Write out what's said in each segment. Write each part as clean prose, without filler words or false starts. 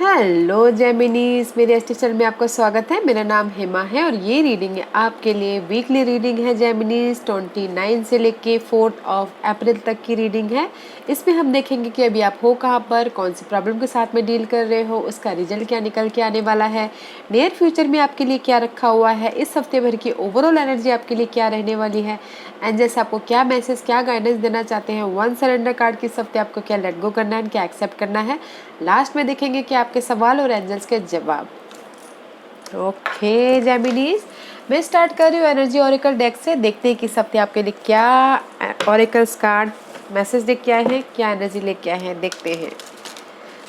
Hello जेमिनीज, मेरे Estee channel में आपका स्वागत है। मेरा नाम हेमा है और ये रीडिंग है आपके लिए वीकली रीडिंग है जेमिनीज। 29 से लेके 4 अप्रैल तक की रीडिंग है। इसमें हम देखेंगे कि अभी आप हो कहाँ पर, कौन सी प्रॉब्लम के साथ में डील कर रहे हो, उसका रिजल्ट क्या निकल के आने वाला है, नियर फ्यूचर में आपके लिए क्या रखा हुआ है, इस हफ्ते भर की ओवरऑल एनर्जी आपके लिए क्या रहने वाली है, एंजल्स आपको क्या मैसेज, क्या गाइडेंस देना चाहते हैं। वन सरेंडर कार्ड की इस हफ्ते आपको क्या लेट गो करना है, क्या एक्सेप्ट करना है। लास्ट में देखेंगे कि आपके सवाल और एंजल्स के जवाब। ओके जेमिनीज, मैं स्टार्ट कर रही हूँ एनर्जी ऑरेकल डेक से। देखते हैं कि इस हफ्ते आपके लिए क्या ऑरेकल्स कार्ड मैसेज लेके आए हैं, क्या एनर्जी लेके आए हैं, देखते हैं।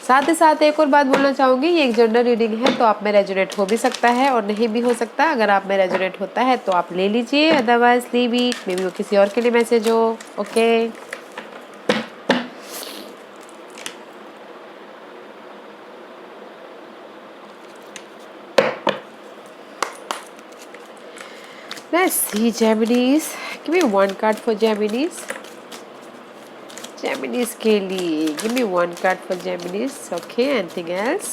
साथ ही साथ एक और बात बोलना चाहूँगी, ये एक जनरल रीडिंग है तो आप में रेजोनेट हो भी सकता है और नहीं भी हो सकता। अगर आप में रेजोनेट होता है तो आप ले लीजिए, otherwise leave it, may be वो किसी और के लिए मैसेज हो। Okay let's see Geminis. Give me one card for Geminis. Geminis के लिए give me one card for Geminis. Okay, anything else?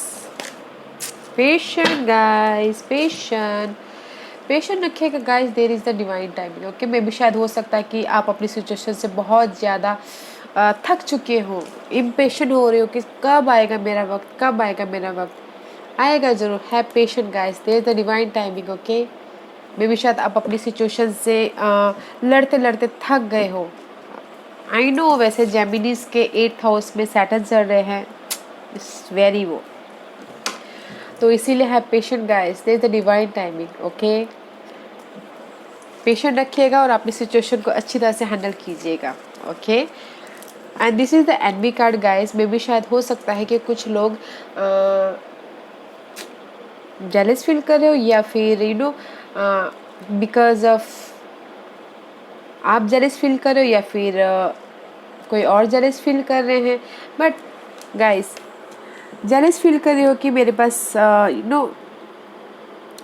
Patient guys, patient रखिएगा guys. There is the divine timing. Okay, मे भी शायद हो सकता है कि आप अपनी सिचुएशन से बहुत ज़्यादा थक चुके हो, इम्पेशेंट हो रहे हो कि कब आएगा मेरा वक्त, कब आएगा मेरा वक्त। आएगा ज़रूर। Have patient guys, there is the divine timing. Okay, मे भी शायद आप अपनी सिचुएशन से लड़ते लड़ते थक गए हो। आई नो, वैसे जेमिनीज के 8th हाउस में सैटर्न चल रहे हैं, इट्स वेरी वो, तो इसीलिए है patient guys, there is the divine timing. Okay, patient रखिएगा और अपनी सिचुएशन को अच्छी तरह से हैंडल कीजिएगा। Okay, and this is the envy card guys. मे भी शायद हो सकता है कि कुछ लोग जेलस फील कर रहे हो, या फिर यू नो बिकॉज ऑफ आप जेलस फील कर रहे हो, या फिर कोई और जेलस फील कर रहे हैं। बट गाइस, जेलस फील कर रहे हो कि मेरे पास यू नो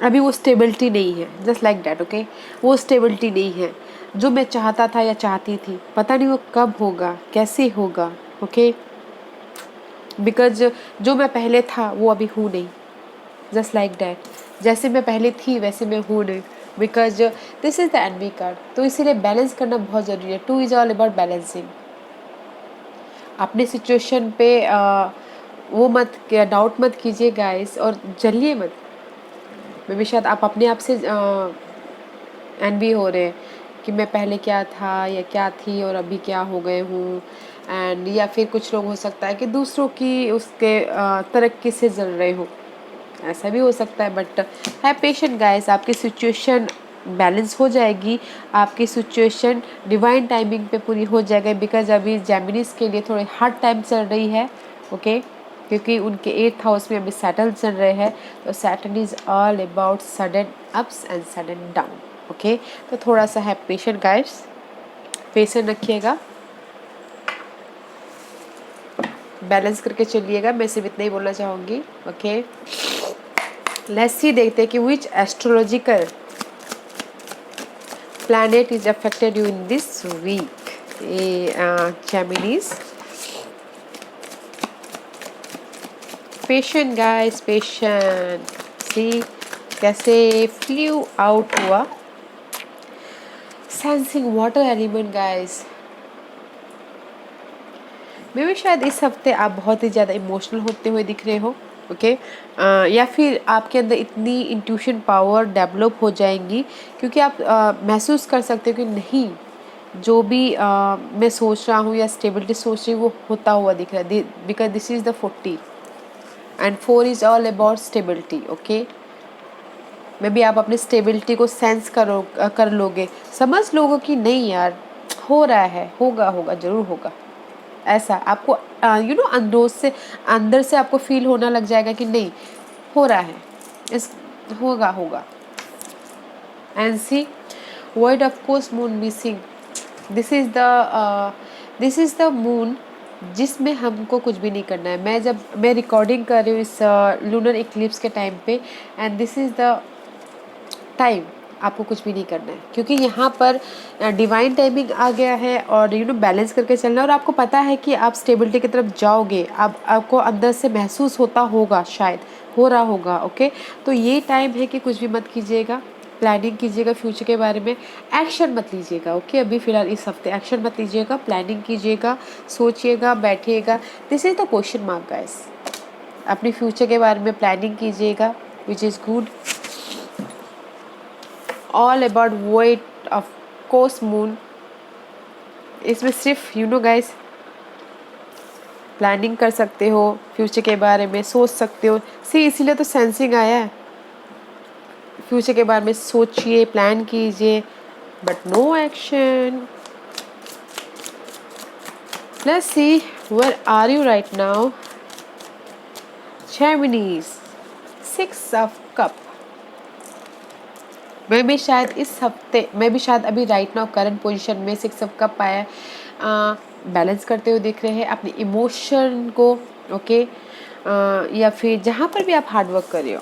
अभी वो स्टेबिलिटी नहीं है, जस्ट लाइक डैट। ओके, वो स्टेबिलिटी नहीं है जो मैं चाहता था या चाहती थी। पता नहीं वो कब होगा, कैसे होगा। ओके, बिकॉज जो मैं पहले था वो अभी हूँ नहीं, जस्ट लाइक डैट। जैसे मैं पहले थी वैसे मैं हूँ नहीं, because this is the envy card. तो इसीलिए बैलेंस करना बहुत ज़रूरी है। 2 इज ऑल अबाउट बैलेंसिंग। अपने सिचुएशन पे वो मत डाउट मत कीजिए गाइस, और जलिए मत। मे भी शायद आप अपने आप से एनवी हो रहे हैं कि मैं पहले क्या था या क्या थी और अभी क्या हो गए हूँ। एंड या फिर कुछ लोग हो सकता है कि दूसरों की उसके तरक्की से जल रहे हो, ऐसा भी हो सकता है। बट है पेशेंट गाइस, आपकी सिचुएशन बैलेंस हो जाएगी, आपकी सिचुएशन डिवाइन टाइमिंग पे पूरी हो जाएगी। बिकॉज अभी जेमिनीज के लिए थोड़ी हार्ड टाइम चल रही है। ओके, क्योंकि उनके 8th हाउस में अभी सैटर्न चल रहे हैं, तो Saturn is all about sudden ups and sudden down. Okay, तो थोड़ा सा है पेशेंट गाइस, पेशेंट रखिएगा, बैलेंस करके चलिएगा। मैं सिर्फ इतना ही बोलना चाहूँगी। ओके, लेट्स सी, देखते हैं कि विच astrological planet is affected you in this week. Geminis, patient guys, patient। see कैसे flew out हुआ। sensing water element guys। मे भी शायद इस हफ्ते आप बहुत ही ज़्यादा इमोशनल होते हुए दिख रहे हो। ओके, या फिर आपके अंदर इतनी इंट्यूशन पावर डेवलप हो जाएंगी क्योंकि आप महसूस कर सकते हो कि नहीं, जो भी मैं सोच रहा हूँ या स्टेबिलिटी सोच रही हूँ वो होता हुआ दिख रहा है। Because this is the 40 and 4 is all about stability. Okay, may be आप अपनी स्टेबिलिटी को सेंस कर लोगे, समझ लोगे कि नहीं यार हो रहा है, होगा होगा ज़रूर होगा। ऐसा आपको यू नो अंदर से आपको फील होना लग जाएगा कि नहीं हो रहा है, इस होगा होगा। And see word of course moon missing. This is the moon जिसमें हमको कुछ भी नहीं करना है। मैं रिकॉर्डिंग कर रही हूँ इस लूनर इक्लिप्स के टाइम पे, and this is the time आपको कुछ भी नहीं करना है, क्योंकि यहाँ पर डिवाइन टाइमिंग आ गया है और बैलेंस करके चलना है। और आपको पता है कि आप स्टेबिलिटी की तरफ जाओगे, आपको अंदर से महसूस होता होगा, शायद हो रहा होगा। ओके, तो ये टाइम है कि कुछ भी मत कीजिएगा, प्लानिंग कीजिएगा फ्यूचर के बारे में, एक्शन मत लीजिएगा। ओके, अभी फ़िलहाल इस हफ्ते एक्शन मत लीजिएगा, प्लानिंग कीजिएगा, सोचिएगा, बैठिएगा। This is the question mark guys. अपने फ्यूचर के बारे में प्लानिंग कीजिएगा, which is good. All about wait of course moon, इसमें सिर्फ गाइस प्लानिंग कर सकते हो, फ्यूचर के बारे में सोच सकते हो। इसीलिए तो सेंसिंग आया है। फ्यूचर के बारे में सोचिए, प्लान कीजिए, but no action. Let's see where are you right now. Gemini's 6 of cup. मैं भी शायद इस हफ्ते, मैं भी शायद अभी राइट नाउ करंट पोजीशन में 6 ऑफ कप आया है, बैलेंस करते हुए दिख रहे हैं अपने इमोशन को। ओके, या फिर जहाँ पर भी आप हार्ड वर्क कर रहे हो।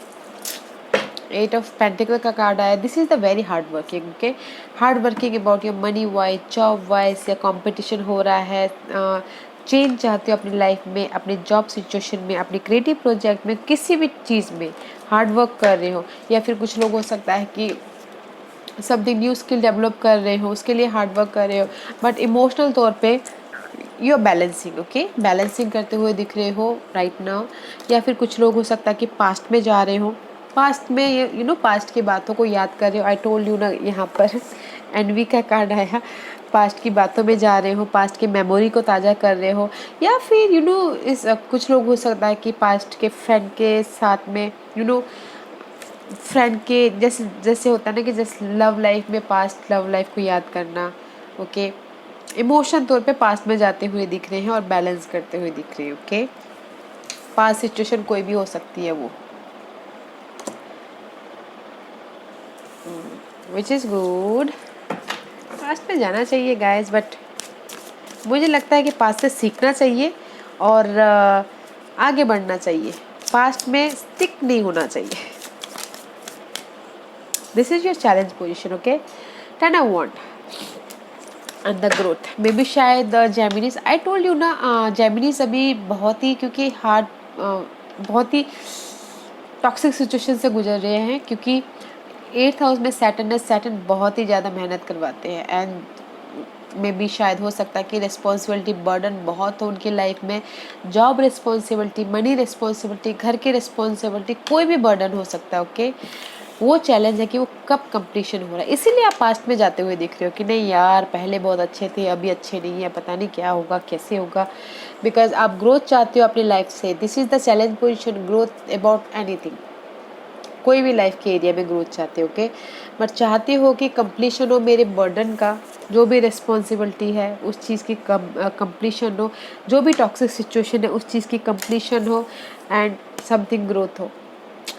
8 ऑफ पेंटिकल का कार्ड आया, this is the very hard working. Okay, hard working about your money wise, job wise, या कंपटीशन हो रहा है, चेंज चाहते हो अपनी लाइफ में, अपने जॉब सिचुएशन में, अपने क्रिएटिव प्रोजेक्ट में, किसी भी चीज़ में हार्ड वर्क कर रहे हो। या फिर कुछ लोग हो सकता है कि समथिंग न्यू स्किल डेवलप कर रहे हो, उसके लिए हार्ड वर्क कर रहे हो, बट इमोशनल तौर पे you are balancing. Okay, balancing करते हुए दिख रहे हो राइट नाउ। या फिर कुछ लोग हो सकता है कि पास्ट में जा रहे हो, पास्ट में पास्ट की बातों को याद कर रहे हो। आई टोल्ड यू ना, यहाँ पर एनवी का कार्ड आया, पास्ट की बातों में जा रहे हो, पास्ट की मेमोरी को ताज़ा कर रहे हो। या फिर इस कुछ लोग हो सकता है कि पास्ट के फ्रेंड के साथ में फ्रेंड के जैसे जैसे होता है ना कि जैसे लव लाइफ में पास्ट लव लाइफ को याद करना। ओके, इमोशन तौर पे पास्ट में जाते हुए दिख रहे हैं और बैलेंस करते हुए दिख रहे हैं। ओके, पास्ट सिचुएशन कोई भी हो सकती है वो, विच इज़ गुड। पास्ट में जाना चाहिए गाइस, बट मुझे लगता है कि पास्ट से सीखना चाहिए और आगे बढ़ना चाहिए, पास्ट में स्टिक नहीं होना चाहिए। This is your challenge position. Okay, 10 of wand and the growth. May B शायद जेमिनीज, आई टोल्ड यू ना, जेमिनीज अभी बहुत ही, क्योंकि हार्ड बहुत ही टॉक्सिक सिचुएशन से गुजर रहे हैं, क्योंकि 8th हाउस में सैटर्न है। सैटर्न बहुत ही ज़्यादा मेहनत करवाते हैं, एंड मे बी शायद हो सकता है कि रिस्पॉन्सिबिलिटी बर्डन बहुत हो उनकी लाइफ में। जॉब रिस्पॉन्सिबिलिटी, मनी रिस्पॉन्सिबिलिटी, घर की रिस्पॉन्सिबिलिटी, कोई भी बर्डन हो सकता है। ओके, वो चैलेंज है कि वो कब कंप्लीशन हो रहा है। इसीलिए आप पास्ट में जाते हुए दिख रहे हो कि नहीं यार, पहले बहुत अच्छे थे, अभी अच्छे नहीं है, पता नहीं क्या होगा, कैसे होगा, बिकॉज आप ग्रोथ चाहते हो अपनी लाइफ से। This is the challenge position, growth about anything, कोई भी लाइफ के एरिया में ग्रोथ चाहते हो। ओके, बट चाहते हो कि कंप्लीशन हो मेरे बर्डन का, जो भी रिस्पॉन्सिबिलिटी है उस चीज़ की कंप्लीशन हो, जो भी टॉक्सिक सिचुएशन है उस चीज़ की कंप्लीशन हो, एंड समथिंग ग्रोथ हो।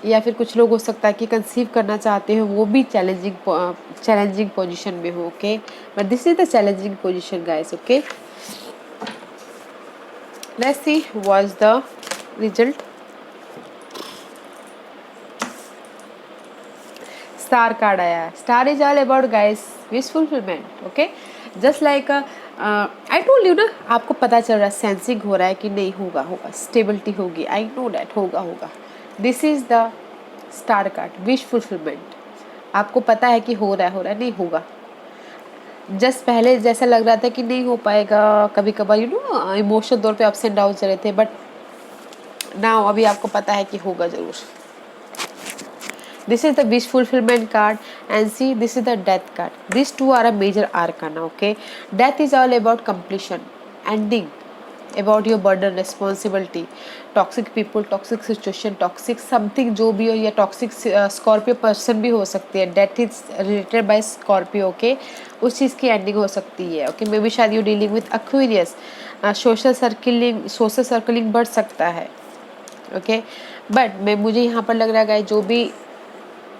या फिर कुछ लोग हो सकता है कि कंसीव करना चाहते हो, वो भी चैलेंजिंग पोजीशन में हो। Okay, but this is the challenging position guys. Okay, let's see what is the result. Star card आया है। Star is all about guys wish fulfilment. Okay, just like I told you ना, आपको पता चल रहा है, सेंसिंग हो रहा है कि नहीं होगा, स्टेबिलिटी होगी, आई नो डैट होगा। This is the star card, wish fulfilment. आपको पता है कि हो रहा है, नहीं होगा। जस्ट पहले जैसा लग रहा था कि नहीं हो पाएगा, कभी कभार इमोशनल तौर पे अप्स एंड डाउन चल रहे थे, बट नाउ अभी आपको पता है कि होगा जरूर। This is the wish fulfillment card, and see, this is the death card. These two are a major arcana. Okay, death is all about completion, ending, about your burden, responsibility, toxic people, toxic situation, toxic something जो भी हो, या toxic Scorpio person भी हो सकती है। Death is related by Scorpio. Okay, उस चीज़ की ending हो सकती है। Okay, मे बी शायद you dealing with Aquarius, social circling बढ़ सकता है। Okay, बट मुझे यहाँ पर लग रहा है जो भी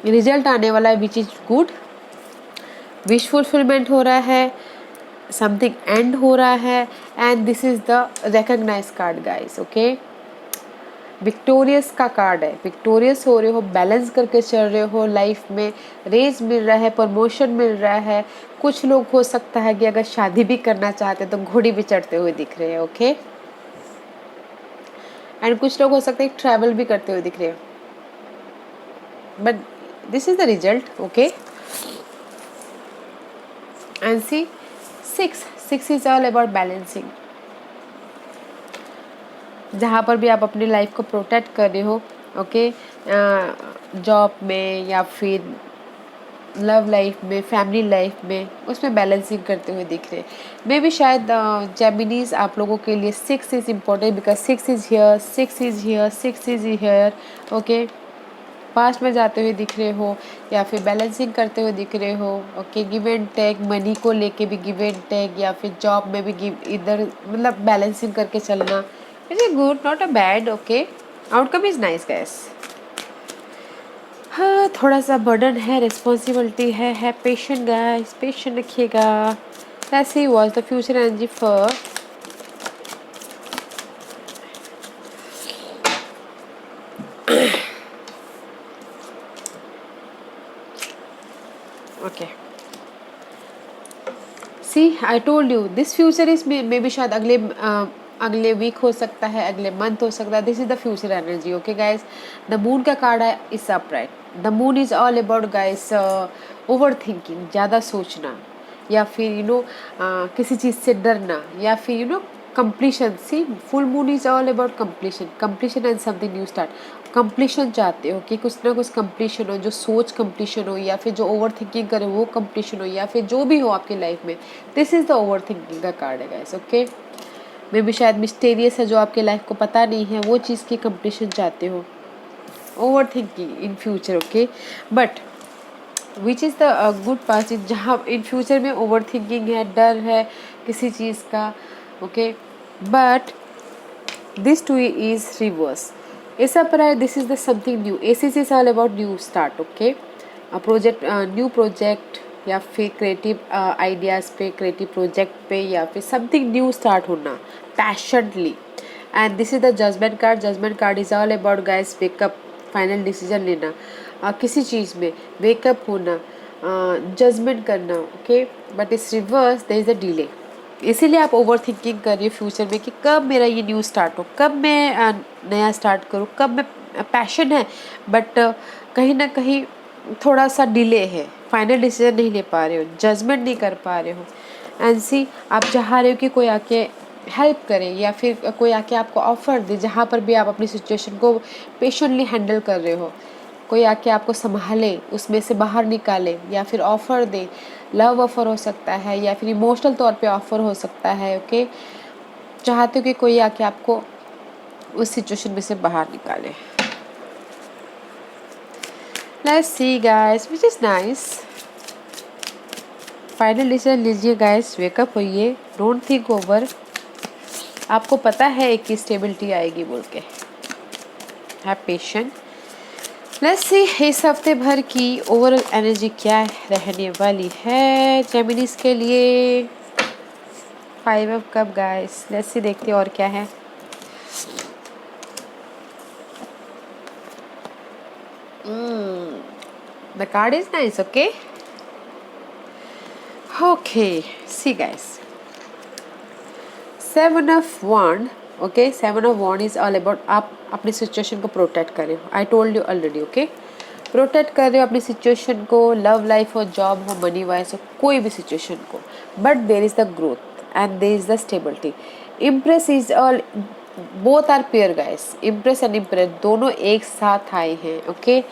रिजल्ट आने वाला है, which is good, wish fulfilment हो रहा है, समथिंग एंड हो रहा है, and this is the recognise card guys. Okay, victorious का कार्ड है, विक्टोरियस हो रहे हो, बैलेंस करके चल रहे हो लाइफ में, रेज मिल रहा है, प्रमोशन मिल रहा है। कुछ लोग हो सकता है कि अगर शादी भी करना चाहते हैं तो घोड़ी भी चढ़ते हुए दिख रहे हैं, ओके। एंड कुछ लोग हो सकते हैं ट्रैवल भी करते हुए दिख रहे हैं, but this is the result, okay. And see six, six is all about balancing. जहाँ पर भी आप अपनी लाइफ को प्रोटेक्ट कर रहे हो, ओके, जॉब में या फिर लव लाइफ में, फैमिली लाइफ में, उसमें बैलेंसिंग करते हुए दिख रहे हैं। मे भी शायद जेमिनीज आप लोगों के लिए six is important, because six is here, six is here, six is here, okay. Past में जाते हुए दिख रहे हो या फिर बैलेंसिंग करते हुए दिख रहे हो, okay. Give and take, money को लेके भी गिव एंड टेक, या फिर जॉब में भी गिव, इधर मतलब बैलेंसिंग करके चलना। It's a good, not a bad, okay. Outcome is nice guys. हाँ, थोड़ा सा बर्डन है, रिस्पॉन्सिबिलिटी है पेशेंट गाइस, पेशेंट रखिएगा। Let's see what's the future energy for okay. See I told you this future is may be शायद अगले week हो सकता है, अगले मंथ हो सकता है। This is the future energy, okay guys. The moon का कार्ड है is upright. The moon is all about guys over thinking, ज़्यादा सोचना, या फिर किसी चीज़ से डरना, या फिर completion. See full moon is all about completion, completion and something new start. Completion चाहते हो कि कुछ ना कुछ कंप्लीशन हो, जो सोच कंप्लीशन हो, या फिर जो ओवर थिंकिंग करे वो कंप्लीशन हो, या फिर जो भी हो आपकी लाइफ में। This is the over thinking का कार्ड है गाइस, ओके। मे भी शायद मिस्टेरियस है जो आपके लाइफ को पता नहीं है, वो चीज़ की कंप्लीशन चाहते हो, over thinking in future, okay. But which is the good part is जहाँ इन फ्यूचर में ओवर थिंकिंग है, डर है किसी चीज़ का, okay. But this too is reverse. ऐसा पर है this is the something new. ACC is all about new start, okay. Project, new project, या फिर क्रिएटिव आइडियाज़ पे, क्रिएटिव प्रोजेक्ट पे, या फिर समथिंग न्यू स्टार्ट होना passionately. And this is the judgement card. Judgement card is all about guys wake up, final decision लेना, किसी चीज़ में वेकअप होना, जजमेंट करना, ओके। बट इस reverse there is a delay. इसीलिए आप ओवर थिंकिंग कर रही हो फ्यूचर में कि कब मेरा ये न्यू स्टार्ट हो, कब मैं नया स्टार्ट करूँ, कब मैं, पैशन है बट कहीं ना कहीं थोड़ा सा डिले है, फाइनल डिसीजन नहीं ले पा रहे हो, जजमेंट नहीं कर पा रहे हो। एंड सी आप चाह रहे हो कि कोई आके हेल्प करे, या फिर कोई आके आपको ऑफर दे, जहाँ पर भी आप अपनी सिचुएशन को पेशेंटली हैंडल कर रहे हो, कोई आके आपको संभाले, उसमें से बाहर निकाले, या फिर ऑफ़र दे। लव ऑफ़र हो सकता है, या फिर इमोशनल तौर पे ऑफ़र हो सकता है, ओके। चाहते हो कि कोई आके आपको उस सिचुएशन में से बाहर निकाले। Let's see guys, which is nice. Final decision लीजिए गाइस, वेकअप होइए, डोंट थिंक ओवर। आपको पता है एक की स्टेबिलिटी आएगी बोल के, हैव पेशेंट। लेट्स सी इस हफ्ते भर की ओवरऑल एनर्जी क्या रहने वाली है जेमिनीज के लिए। 5 of cup guys, let's see देखते हैं और क्या है। The card is nice, okay. Okay see guys, 7 of wand, okay. 7 of wand is all about आप अपनी सिचुएशन को प्रोटेक्ट कर रहे हो। I told you already, okay. Protect कर रहे हो अपनी सिचुएशन को, लव लाइफ हो, जॉब हो, मनी वाइज हो, कोई भी सिचुएशन को। But there is the growth and there is the stability. Empress is all, both are pair guys, empress and empress दोनों एक साथ आए हैं, ओके।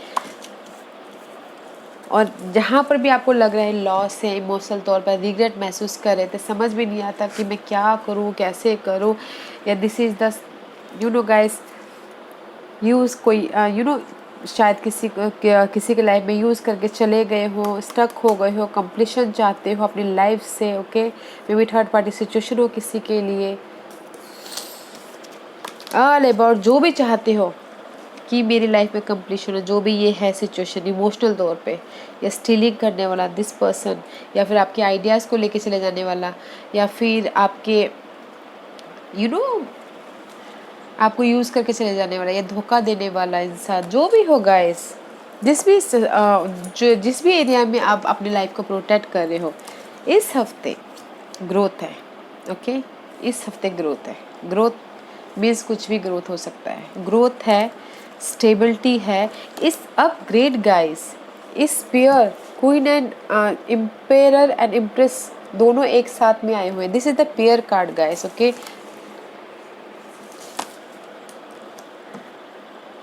और जहाँ पर भी आपको लग रहा है लॉस है, इमोशनल तौर पर रिग्रेट महसूस कर रहे थे, समझ भी नहीं आता कि मैं क्या करूँ, कैसे करूँ, या this is the guys use कोई शायद किसी के लाइफ में यूज़ करके चले गए हो, स्टक हो गए हो, कंप्लीशन चाहते हो अपनी लाइफ से, okay. May be third party situation हो किसी के लिए, ऑल अबाउट जो भी चाहते हो कि मेरी लाइफ में कंप्लीशन है, जो भी ये है सिचुएशन इमोशनल तौर पे, या स्टीलिंग करने वाला दिस पर्सन, या फिर आपके आइडियाज़ को लेके चले जाने वाला, या फिर आपके आपको यूज़ करके चले जाने वाला या धोखा देने वाला इंसान जो भी हो गाइस, जिस भी एरिया में आप अपनी लाइफ को प्रोटेक्ट कर रहे हो, इस हफ्ते ग्रोथ है। ओके, इस हफ्ते ग्रोथ है। ग्रोथ मीन्स कुछ भी ग्रोथ हो सकता है। ग्रोथ है, स्टेबिलिटी है, इस अपग्रेड गाइस, इस pair queen and emperor and empress दोनों एक साथ में आए हुए हैं। This is the pair card guys. Okay,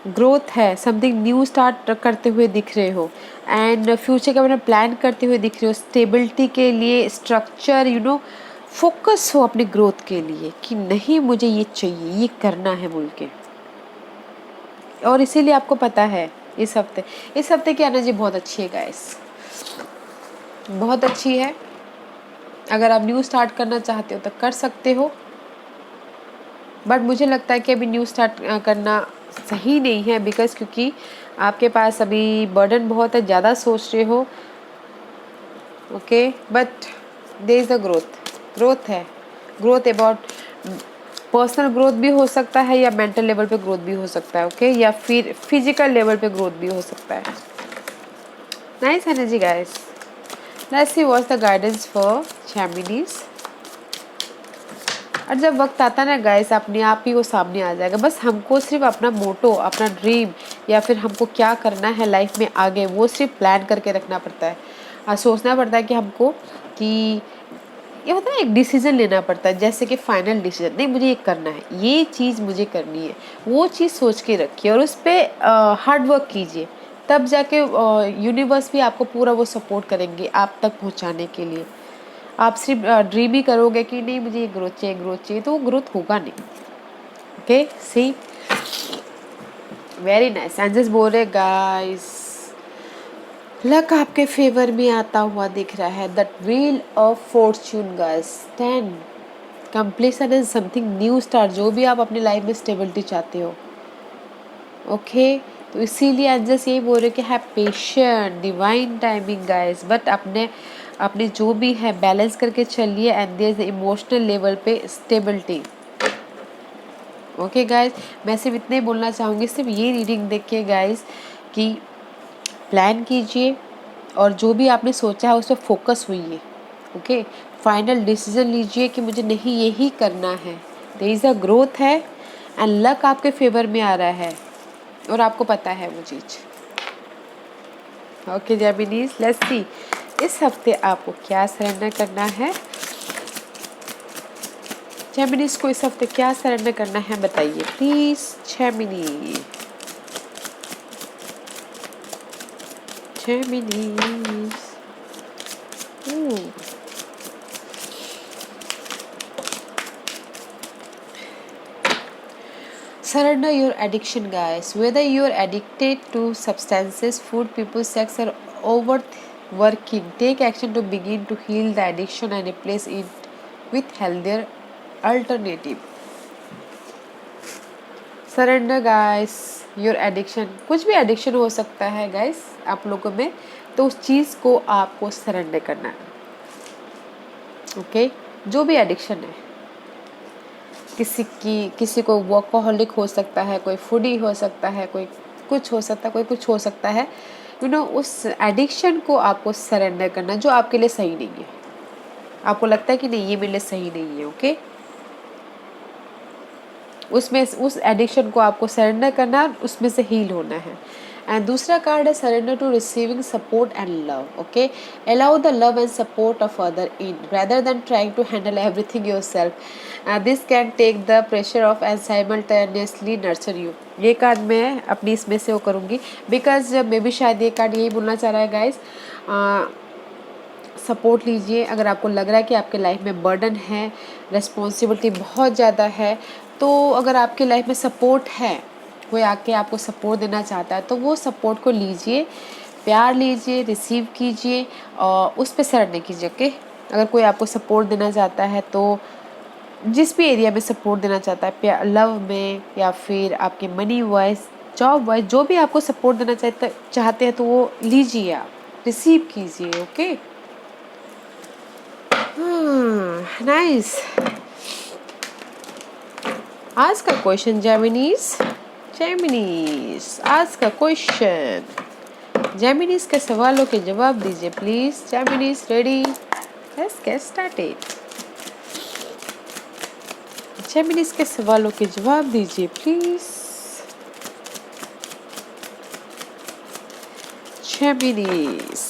growth है, समथिंग न्यू स्टार्ट करते हुए दिख रहे हो एंड फ्यूचर के बारे में प्लान करते हुए दिख रहे हो। स्टेबिलिटी के लिए स्ट्रक्चर, फोकस हो अपने ग्रोथ के लिए कि नहीं मुझे ये चाहिए, ये करना है बोल के। और इसीलिए आपको पता है इस हफ्ते की एनर्जी बहुत अच्छी है गाइस, बहुत अच्छी है। अगर आप न्यू स्टार्ट करना चाहते हो तो कर सकते हो, बट मुझे लगता है कि अभी न्यू स्टार्ट करना सही नहीं है, बिकॉज क्योंकि आपके पास अभी बर्डन बहुत है, ज़्यादा सोच रहे हो। Okay, but there is a growth है। ग्रोथ अबाउट पर्सनल ग्रोथ भी हो सकता है या मेंटल लेवल पे ग्रोथ भी हो सकता है। ओके, या फिर फिजिकल लेवल पे ग्रोथ भी हो सकता है। Nice energy guys. Let's see what's the guidance for Geminis. और जब वक्त आता ना गाइस, अपने आप ही वो सामने आ जाएगा। बस हमको सिर्फ अपना मोटो, अपना ड्रीम या फिर हमको क्या करना है लाइफ में आगे, वो सिर्फ प्लान करके रखना पड़ता है और सोचना पड़ता है कि हमको, कि ये होता है एक डिसीजन लेना पड़ता है, जैसे कि फाइनल डिसीजन, नहीं मुझे ये करना है, ये चीज़ मुझे करनी है, वो चीज़ सोच के रखिए और उस पर हार्ड वर्क कीजिए। तब जाके यूनिवर्स भी आपको पूरा वो सपोर्ट करेंगे आप तक पहुंचाने के लिए। आप सिर्फ ड्रीम ही करोगे कि नहीं मुझे ये ग्रोथ चाहिए, तो वो ग्रोथ होगा नहीं। ओके, सी, वेरी नाइस। एंजल्स बोल रहे गाइस, लक आपके फेवर में आता हुआ दिख रहा है। That wheel of Fortune guys, 10 completion is something new start. जो भी आप अपनी लाइफ में स्टेबिलिटी चाहते हो, ओके, तो इसीलिए एंजल्स यही बोल रहे कि है patient, divine timing guys, but अपने अपने जो भी है बैलेंस करके चलिए and there is emotional level पे स्टेबिलिटी। ओके गाइस, मैं सिर्फ इतने बोलना चाहूँगी, सिर्फ ये रीडिंग देख के गाइस कि प्लान कीजिए और जो भी आपने सोचा है उस पर फोकस हुई। ओके, फाइनल डिसीजन लीजिए कि मुझे नहीं यही करना है। देयर इज़ अ ग्रोथ है एंड लक आपके फेवर में आ रहा है और आपको पता है वो चीज़। ओके जेमिनीज, लेट्स सी इस हफ्ते आपको क्या सरेंडर करना है। जेमिनीज को इस हफ्ते क्या सरेंडर करना है बताइए please Gemini. Geminis, surrender your addiction guys, whether you are addicted to substances, food, people, sex or overworking, take action to begin to heal the addiction and replace it with healthier alternative. Surrender guys your addiction, कुछ भी addiction हो सकता है guys आप लोगों में, तो उस चीज़ को आपको सरेंडर करना है। ओके, जो भी एडिक्शन है, किसी को वर्कोहॉलिक हो सकता है, कोई फूडी हो सकता है, कोई कुछ हो सकता है, कोई कुछ हो सकता है, उस एडिक्शन को आपको सरेंडर करना जो आपके लिए सही नहीं है। आपको लगता है कि नहीं ये मेरे लिए सही नहीं है। ओके, उसमें उस एडिक्शन को आपको सरेंडर करना, उसमें से हील होना है। एंड दूसरा कार्ड है surrender to receiving support and love. Okay, allow the love and support of other in rather than trying to handle everything yourself. This can take the pressure off and simultaneously nurture you. ये card मैं अपनी इसमें से वो करूँगी, because मे भी शायद ये कार्ड यही बोलना चाह रहा है गाइज। सपोर्ट लीजिए। अगर आपको लग रहा है कि आपके लाइफ में बर्डन है, रिस्पॉन्सिबिलिटी बहुत ज़्यादा है, तो अगर आपके लाइफ में सपोर्ट है, कोई आके आपको सपोर्ट देना चाहता है, तो वो सपोर्ट को लीजिए, प्यार लीजिए, रिसीव कीजिए और उस पर सरेंडर कीजिए। ओके, अगर कोई आपको सपोर्ट देना चाहता है, तो जिस भी एरिया में सपोर्ट देना चाहता है, प्यार, लव में या फिर आपके मनी वाइज, जॉब वाइज, जो भी आपको सपोर्ट देना चाहते हैं, तो वो लीजिए, आप रिसीव कीजिए। Okay, nice. आज का क्वेश्चन जेमिनीज, आज का क्वेश्चन जेमिनीज के सवालों के जवाब दीजिए please. Geminis ready, let's get started. Geminis के सवालों के जवाब दीजिए please. Gemini's.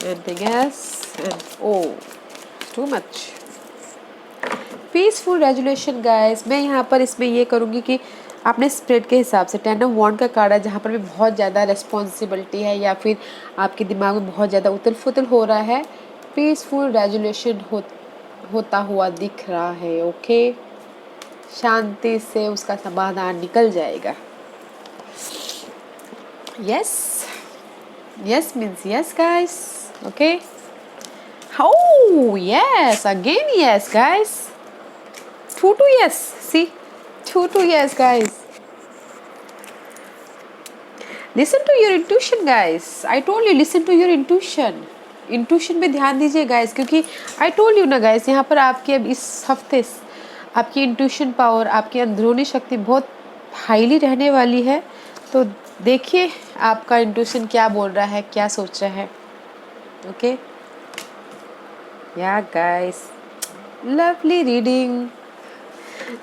Anything else? And oh, too much. Peaceful resolution guys. मैं यहाँ पर इसमें ये करूँगी कि आपने स्प्रेड के हिसाब से 10 ऑफ वॉन्ड का कार्ड है, जहाँ पर भी बहुत ज़्यादा रिस्पॉन्सिबिलिटी है या फिर आपके दिमाग में बहुत ज़्यादा उथल फुथल हो रहा है, पीसफुल रेजुलेशन होता हुआ दिख रहा है। ओके, शांति से उसका समाधान निकल जाएगा। Yes, yes means yes guys. Okay. Oh yes, again yes guys. 2 yes. See, 2 yes guys. Listen to your intuition guys. I told you listen to your intuition. Intuition पे ध्यान दीजिए guys, क्योंकि I told you ना guys, यहाँ पर आपकी अब इस हफ्ते आपकी इंट्यूशन पावर, आपकी अंदरूनी शक्ति बहुत हाईली रहने वाली है। तो देखिए आपका इंट्यूशन क्या बोल रहा है, क्या सोच रहा है। ओके या guys, lovely reading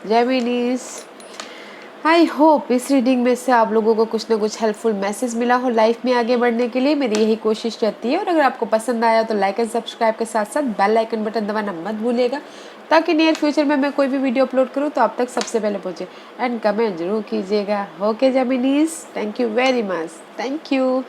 Geminis. I hope इस रीडिंग में से आप लोगों को कुछ ना कुछ हेल्पफुल मैसेज मिला हो लाइफ में आगे बढ़ने के लिए। मेरी यही कोशिश रहती है। और अगर आपको पसंद आया तो लाइक एंड सब्सक्राइब के साथ साथ बेल आइकन बटन दबाना मत भूलिएगा, ताकि नियर फ्यूचर में मैं कोई भी वीडियो अपलोड करूँ तो आप तक सबसे पहले पहुँचे। एंड कमेंट जरूर कीजिएगा। Okay Geminis, thank you very much, thank you.